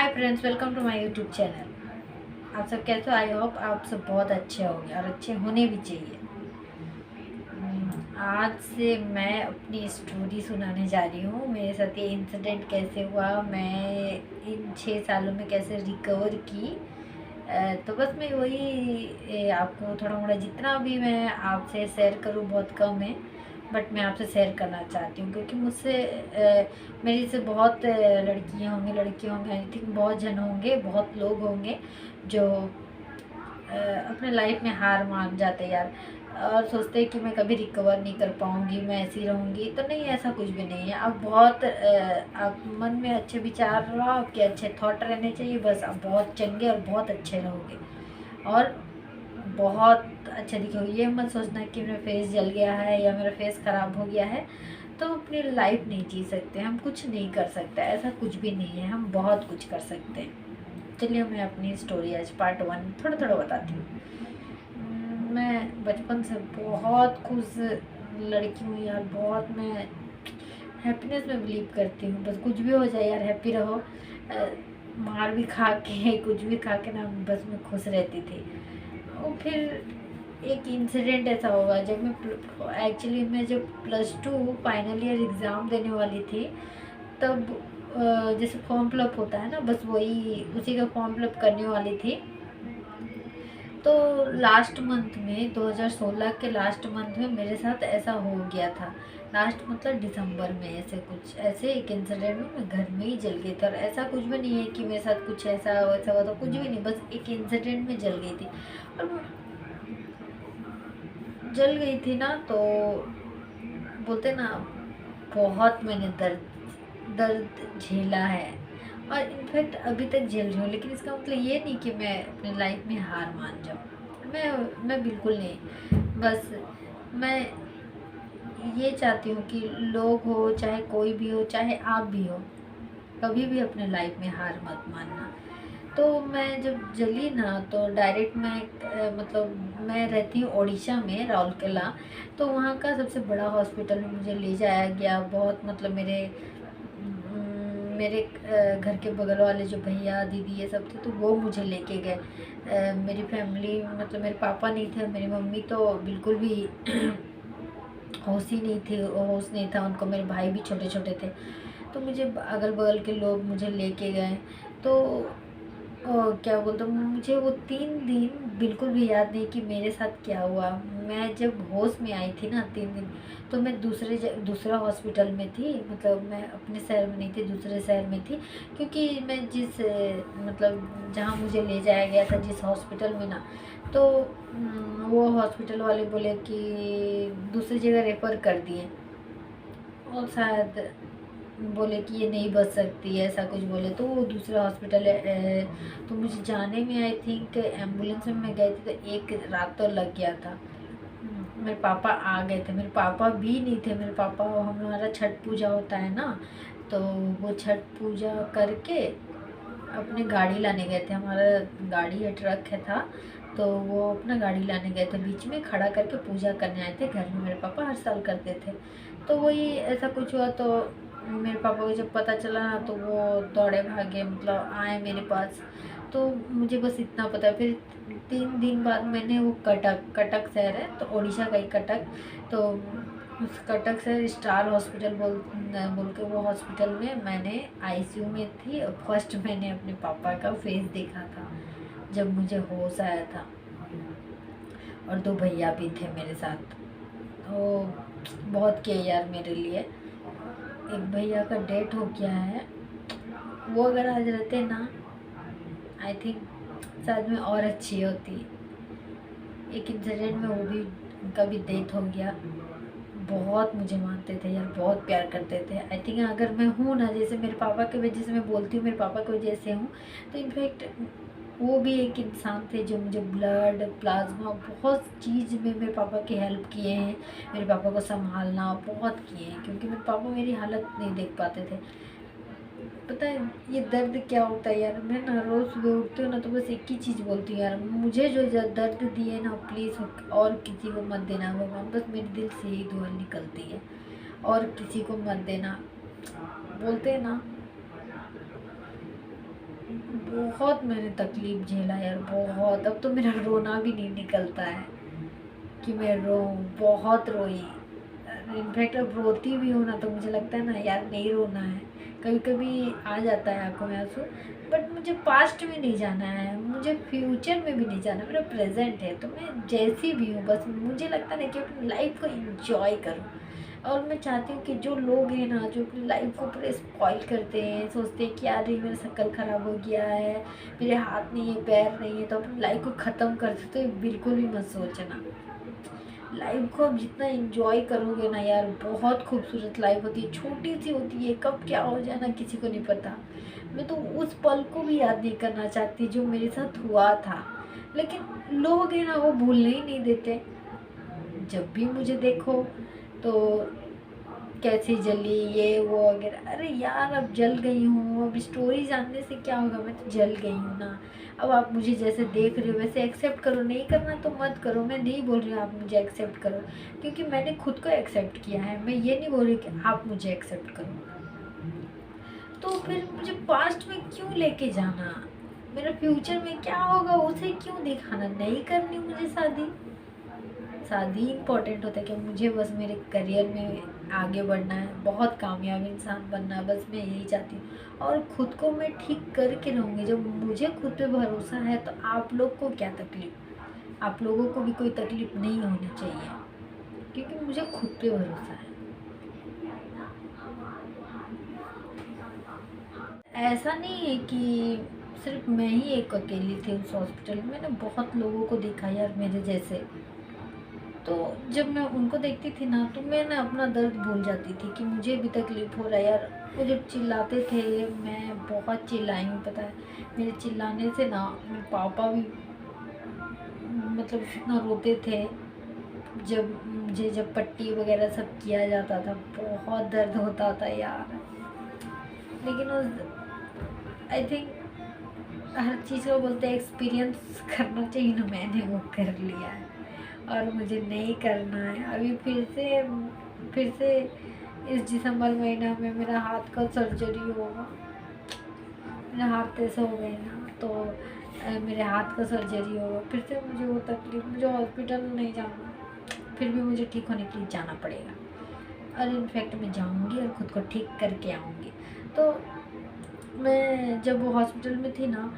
Hi friends, welcome to my YouTube channel. आप सब कैसे हो? आई होप आप सब बहुत अच्छे होंगे और अच्छे होने भी चाहिए। आज से मैं अपनी स्टोरी सुनाने जा रही हूँ। मेरे साथ ये इंसिडेंट कैसे हुआ, मैं इन 6 सालों में कैसे रिकवर की। तो बस मैं वही आपको थोड़ा मोड़ा जितना भी मैं आपसे शेयर करूँ बहुत कम है, बट मैं आपसे शेयर करना चाहती हूँ क्योंकि मुझसे मेरी से बहुत लड़कियाँ होंगी, लड़के होंगे, आई थिंक बहुत जन होंगे, बहुत लोग होंगे जो अपने लाइफ में हार मान जाते यार, और सोचते हैं कि मैं कभी रिकवर नहीं कर पाऊँगी, मैं ऐसी रहूँगी। तो नहीं, ऐसा कुछ भी नहीं है। आप बहुत आप मन में अच्छे विचार रहो, आपके अच्छे थॉट रहने चाहिए, बस आप बहुत चंगे और बहुत अच्छे रहोगे और बहुत अच्छे दिखोगे। ये मत सोचना कि मेरा फेस जल गया है या मेरा फेस ख़राब हो गया है तो अपनी लाइफ नहीं जी सकते, हम कुछ नहीं कर सकते, ऐसा कुछ भी नहीं है। हम बहुत कुछ कर सकते हैं। चलिए मैं अपनी स्टोरी आज पार्ट 1 थोड़ा थोड़ा बताती हूँ। मैं बचपन से बहुत खुश लड़की हूँ यार, बहुत मैं हैप्पीनेस में बिलीव करती हूँ। बस कुछ भी हो जाए यार, हैप्पी रहो। मार भी खा के कुछ भी खा के ना, बस मैं खुश रहती थी। और फिर एक इंसिडेंट ऐसा होगा जब मैं एक्चुअली मैं जब +2 फाइनल ईयर एग्ज़ाम देने वाली थी, तब जैसे फॉर्म फिलअप होता है ना, बस वही उसी का फॉर्म फिलअप करने वाली थी। तो लास्ट मंथ में 2016 के लास्ट मंथ में मेरे साथ ऐसा हो गया था। लास्ट मतलब दिसंबर में ऐसे कुछ ऐसे एक इंसिडेंट में मैं घर में ही जल गई थी। और ऐसा कुछ भी नहीं है कि मेरे साथ कुछ ऐसा वैसा हुआ था, कुछ भी नहीं, बस एक इंसिडेंट में जल गई थी। और जल गई थी ना, तो बोलते ना, बहुत मैंने दर्द दर्द झेला है और इनफैक्ट अभी तक झेल रही हूँ। लेकिन इसका मतलब ये नहीं कि मैं अपनी लाइफ में हार मान जाऊँ। मैं बिल्कुल नहीं। बस मैं ये चाहती हूँ कि लोग हो, चाहे कोई भी हो, चाहे आप भी हो, कभी भी अपने लाइफ में हार मत मानना। तो मैं जब जली ना, तो डायरेक्ट मैं मतलब मैं रहती हूँ उड़ीसा में, राउरकेला। तो वहाँ का सबसे बड़ा हॉस्पिटल में मुझे ले जाया गया। बहुत मतलब मेरे घर के बगल वाले जो भैया दीदी ये सब थे, तो वो मुझे लेके गए। मेरी फैमिली मतलब मेरे पापा नहीं थे, मेरी मम्मी तो बिल्कुल भी होश ही नहीं थी, होश नहीं था उनको। मेरे भाई भी छोटे छोटे थे। तो मुझे अगल बगल के लोग मुझे लेके गए। तो क्या बोलते हैं, मुझे वो 3 दिन बिल्कुल भी याद नहीं कि मेरे साथ क्या हुआ। मैं जब होश में आई थी ना 3 दिन, तो मैं दूसरा हॉस्पिटल में थी। मतलब मैं अपने शहर में नहीं थी, दूसरे शहर में थी। क्योंकि मैं जिस मतलब जहाँ मुझे ले जाया गया था, जिस हॉस्पिटल में ना, तो वो हॉस्पिटल वाले बोले कि दूसरी जगह रेफ़र कर दिए, और शायद बोले कि ये नहीं बच सकती है, ऐसा कुछ बोले। तो वो दूसरा हॉस्पिटल है। तो मुझे जाने में आई थिंक एम्बुलेंस में मैं गई थी तो 1 रात तो लग गया था। मेरे पापा आ गए थे, मेरे पापा भी नहीं थे। मेरे पापा, हमारा छठ पूजा होता है ना, तो वो छठ पूजा करके अपने गाड़ी लाने गए थे। हमारा गाड़ी या ट्रक है था, तो वो अपना गाड़ी लाने गए थे। बीच में खड़ा करके पूजा करने आए थे घर में। मेरे पापा हर साल करते थे। तो वही ऐसा कुछ हुआ। तो मेरे पापा को जब पता चला ना, तो वो दौड़े भागे, मतलब आए मेरे पास। तो मुझे बस इतना पता है। फिर 3 दिन बाद मैंने वो कटक कटक शहर है तो उड़ीसा का ही कटक, तो उस कटक से स्टार हॉस्पिटल बोल के वो हॉस्पिटल में मैंने आईसीयू में थी। और फर्स्ट मैंने अपने पापा का फेस देखा था जब मुझे होश आया था। और 2 भैया भी थे मेरे साथ। तो बहुत किया यार मेरे लिए। एक भैया का डेथ हो गया है, वो अगर आज रहते ना, आई थिंक शायद मैं और अच्छी होती। एक इंसिडेंट में वो भी, उनका भी डेथ हो गया। बहुत मुझे मानते थे यार, बहुत प्यार करते थे। आई थिंक अगर मैं हूँ ना, जैसे मेरे पापा की वजह से मैं बोलती हूँ, मेरे पापा की वजह से हूँ, तो इनफैक्ट वो भी एक इंसान थे जो मुझे ब्लड प्लाज्मा बहुत चीज़ में मेरे पापा की हेल्प किए हैं। मेरे पापा को संभालना बहुत किए हैं, क्योंकि मेरे पापा मेरी हालत नहीं देख पाते थे। पता है ये दर्द क्या होता है यार? मैं ना रोज़ सुबह उठती हूँ ना, तो बस एक ही चीज़ बोलती हूँ यार, मुझे जो दर्द दिए ना, प्लीज़ और किसी को मत देना भगवान। बस मेरे दिल से ही दुआ निकलती है, और किसी को मत देना। बोलते हैं ना, बहुत मैंने तकलीफ़ झेला यार, बहुत। अब तो मेरा रोना भी नहीं निकलता है कि मैं रोऊँ, बहुत रोई। इनफैक्ट अब रोती भी हूँ ना तो मुझे लगता है ना यार नहीं रोना है। कभी कभी आ जाता है आंखों में आंसू, बट मुझे पास्ट में नहीं जाना है, मुझे फ्यूचर में भी नहीं जाना, मेरा प्रेजेंट है। तो मैं जैसी भी हूँ, बस मुझे लगता है ना कि अपनी लाइफ को इंजॉय करूँ। और मैं चाहती हूँ कि जो लोग हैं ना, जो अपनी लाइफ को पूरे स्पॉइल करते हैं, सोचते हैं कि यार ये मेरा शक्ल ख़राब हो गया है, मेरे हाथ नहीं है, पैर नहीं है, तो अपनी लाइफ को ख़त्म कर देते, तो बिल्कुल भी मत सोचना। लाइफ को आप जितना एंजॉय करोगे ना यार, बहुत खूबसूरत लाइफ होती है, छोटी सी होती है, कब क्या हो जाए ना किसी को नहीं पता। मैं तो उस पल को भी याद नहीं करना चाहती जो मेरे साथ हुआ था, लेकिन लोग हैं ना वो भूलने ही नहीं देते। जब भी मुझे देखो तो कैसी जली, ये वो वगैरह। अरे यार अब जल गई हूँ, अब स्टोरी जानने से क्या होगा, मैं तो जल गई हूँ ना। अब आप मुझे जैसे देख रहे हो वैसे एक्सेप्ट करो, नहीं करना तो मत करो। मैं नहीं बोल रही हूँ आप मुझे एक्सेप्ट करो, क्योंकि मैंने खुद को एक्सेप्ट किया है। मैं ये नहीं बोल रही कि आप मुझे एक्सेप्ट करो। तो फिर मुझे पास्ट में क्यों लेके जाना, मेरा फ्यूचर में क्या होगा उसे क्यों दिखाना। नहीं करनी मुझे शादी। शादी इम्पोर्टेंट होता है कि मुझे बस मेरे करियर में आगे बढ़ना है, बहुत कामयाब इंसान बनना है, बस मैं यही चाहती हूँ। और ख़ुद को मैं ठीक करके रहूँगी। जब मुझे खुद पे भरोसा है तो आप लोग को क्या तकलीफ़, आप लोगों को भी कोई तकलीफ़ नहीं होनी चाहिए, क्योंकि मुझे खुद पे भरोसा है। ऐसा नहीं है कि सिर्फ मैं ही एक अकेली थी उस हॉस्पिटल में, मैंने बहुत लोगों को देखा यार मेरे जैसे। तो जब मैं उनको देखती थी ना तो मैं ना अपना दर्द भूल जाती थी कि मुझे भी तकलीफ़ हो रहा है यार। वो जब चिल्लाते थे, मैं बहुत चिल्लाई हूँ, पता है। मेरे चिल्लाने से ना मेरे पापा भी मतलब इतना रोते थे। जब पट्टी वगैरह सब किया जाता था, बहुत दर्द होता था यार। लेकिन उस आई थिंक हर चीज़ को बोलते हैं एक्सपीरियंस करना चाहिए ना, मैंने वो कर लिया है और मुझे नहीं करना है। अभी फिर से इस दिसंबर महीना में मेरा हाथ का सर्जरी होगा। मेरा हाथ ऐसा हो गया ना तो मेरे हाथ का सर्जरी होगा, फिर से मुझे वो तकलीफ, मुझे हॉस्पिटल नहीं जाना, फिर भी मुझे ठीक होने के लिए जाना पड़ेगा। और इनफैक्ट मैं जाऊंगी और ख़ुद को ठीक करके आऊँगी। तो मैं जब वो हॉस्पिटल में थी ना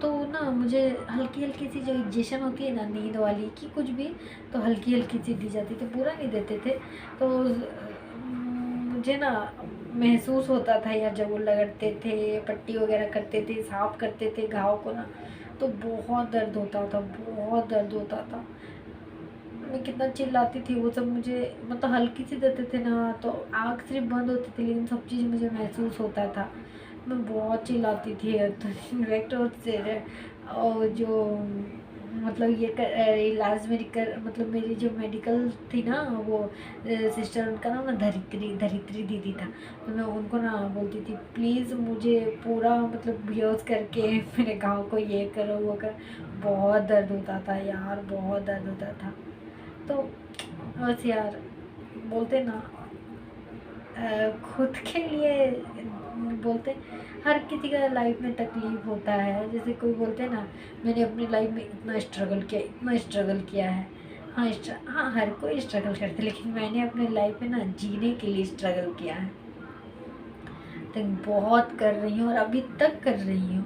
तो ना मुझे हल्की हल्की सी जो इंजेक्शन होती है ना नींद वाली की कुछ भी, तो हल्की हल्की सी दी जाती थी, पूरा नहीं देते थे। तो मुझे ना महसूस होता था यार, जब वो लगते थे, पट्टी वगैरह करते थे, साफ करते थे घाव को ना, तो बहुत दर्द होता था, बहुत दर्द होता था। मैं कितना चिल्लाती थी, वो सब मुझे मतलब हल्की सी देते थे ना तो आँख सिर्फ बंद होती थी, लेकिन सब चीज़ मुझे महसूस होता था। मैं बहुत चिल्लाती थी। तो इनफैक्ट और जो मतलब इलाज मेरी कर मतलब मेरी जो मेडिकल थी ना वो सिस्टर, उनका नाम ना धरित्री धरित्री दीदी था। तो मैं उनको ना बोलती थी प्लीज़ मुझे पूरा मतलब बेहोश करके मेरे घाव को ये करो वो कर। बहुत दर्द होता था यार, बहुत दर्द होता था। तो बस यार बोलते ना खुद के लिए बोलते हर किसी का लाइफ में तकलीफ होता है। जैसे कोई बोलते हैं ना मैंने अपनी लाइफ में इतना स्ट्रगल किया, इतना स्ट्रगल किया है। हाँ हाँ हर कोई स्ट्रगल करते, लेकिन मैंने अपने लाइफ में ना जीने के लिए स्ट्रगल किया है। तो बहुत कर रही हूँ और अभी तक कर रही हूँ।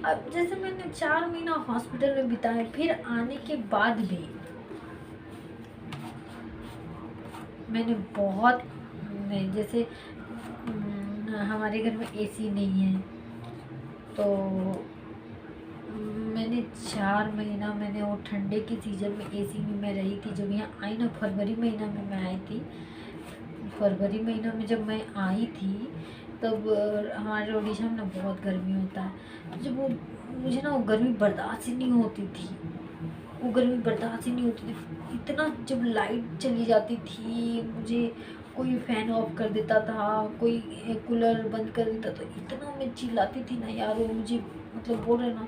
अब जैसे मैंने 4 महीना हॉस्पिटल में बिताए, फिर आने के बाद भी मैंने बहुत जैसे हमारे घर में एसी नहीं है, तो मैंने 4 महीना मैंने वो ठंडे के सीज़न में एसी में मैं रही थी। जब यहाँ आई ना फरवरी महीना में मैं आई थी, फरवरी महीना में जब मैं आई थी तब हमारे ओडिशा में ना बहुत गर्मी होता है। तो जब वो मुझे ना वो गर्मी बर्दाश्त ही नहीं होती थी, वो गर्मी बर्दाश्त ही नहीं होती थी। इतना जब लाइट चली जाती थी, मुझे कोई फ़ैन ऑफ कर देता था, कोई कूलर बंद कर देता, तो इतना मैं चिल्लाती थी ना यार, वो मुझे मतलब बोल रहे ना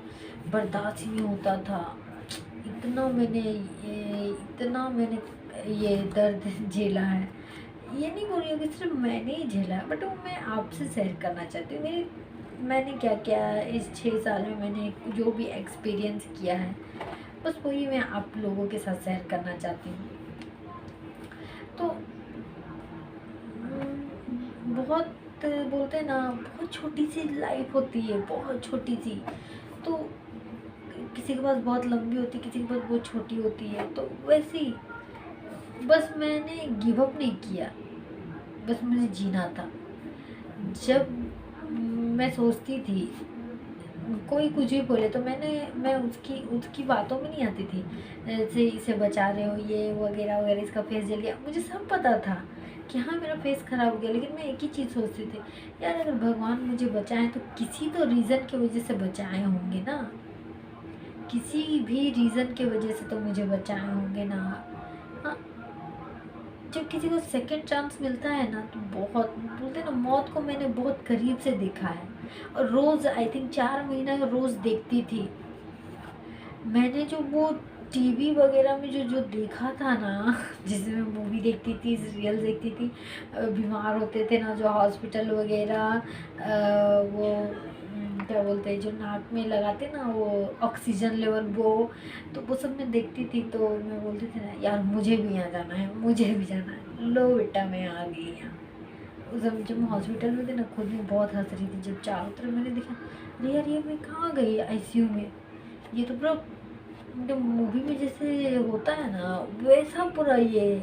बर्दाश्त ही नहीं होता था। इतना मैंने ये दर्द झेला है। ये नहीं बोल रही हूँ कि सिर्फ मैंने ही झेला है, बट वो मैं आपसे शेयर करना चाहती हूँ। मेरी मैंने क्या किया इस 6 साल में, मैंने जो भी एक्सपीरियंस किया है बस वही मैं आप लोगों के साथ शेयर करना चाहती हूँ। तो बहुत बोलते हैं ना, बहुत छोटी सी लाइफ होती है, बहुत छोटी सी। तो किसी के पास बहुत लंबी होती है, किसी के पास बहुत छोटी होती है। तो वैसे ही बस मैंने गिव अप नहीं किया, बस मुझे जीना था। जब मैं सोचती थी कोई कुछ भी बोले तो मैं उसकी उसकी बातों में नहीं आती थी, जैसे इसे बचा रहे हो ये वगैरह वगैरह, इसका फेस जल गया, मुझे सब पता था कि हाँ मेरा फेस ख़राब हो गया। लेकिन मैं एक ही चीज़ सोचती थी, यार अगर भगवान मुझे बचाएं तो किसी तो रीज़न की वजह से बचाए होंगे ना, किसी भी रीज़न की वजह से तो मुझे बचाए होंगे ना। हाँ, जब किसी को सेकंड चांस मिलता है ना तो बहुत बोलते हैं ना, मौत को मैंने बहुत करीब से देखा है। और रोज़ आई थिंक 4 महीना रोज़ देखती थी मैंने। जो वो टीवी वगैरह में जो जो देखा था ना जिसमें मूवी देखती थी, सीरियल देखती थी, बीमार होते थे ना जो हॉस्पिटल वगैरह, वो क्या बोलते हैं जो नाक में लगाते ना वो ऑक्सीजन लेवल, वो तो वो सब मैं देखती थी। तो मैं बोलती थी ना यार मुझे भी यहाँ जाना है, मुझे भी जाना है, लो बेटा मैं आ गई यहाँ। उस समय जब मैं हॉस्पिटल में थी ना, खुद में बहुत हंस रही थी जब चारों तरफ मैंने देखा, अरे यार ये मैं कहाँ गई आईसीयू में, ये तो पूरा मतलब मूवी में जैसे होता है ना वैसा पूरा ये।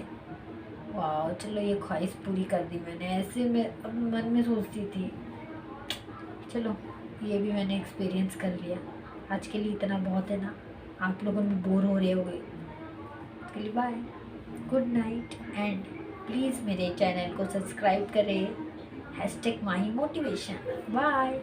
वाह, चलो ये ख्वाहिश पूरी कर दी मैंने, ऐसे मैं अब मन में सोचती थी। चलो ये भी मैंने एक्सपीरियंस कर लिया, आज के लिए इतना बहुत है ना। आप लोगों में बोर हो रहे होगे, उसके लिए bye, good night, and please मेरे चैनल को सब्सक्राइब करें, #माही मोटिवेशन। बाय।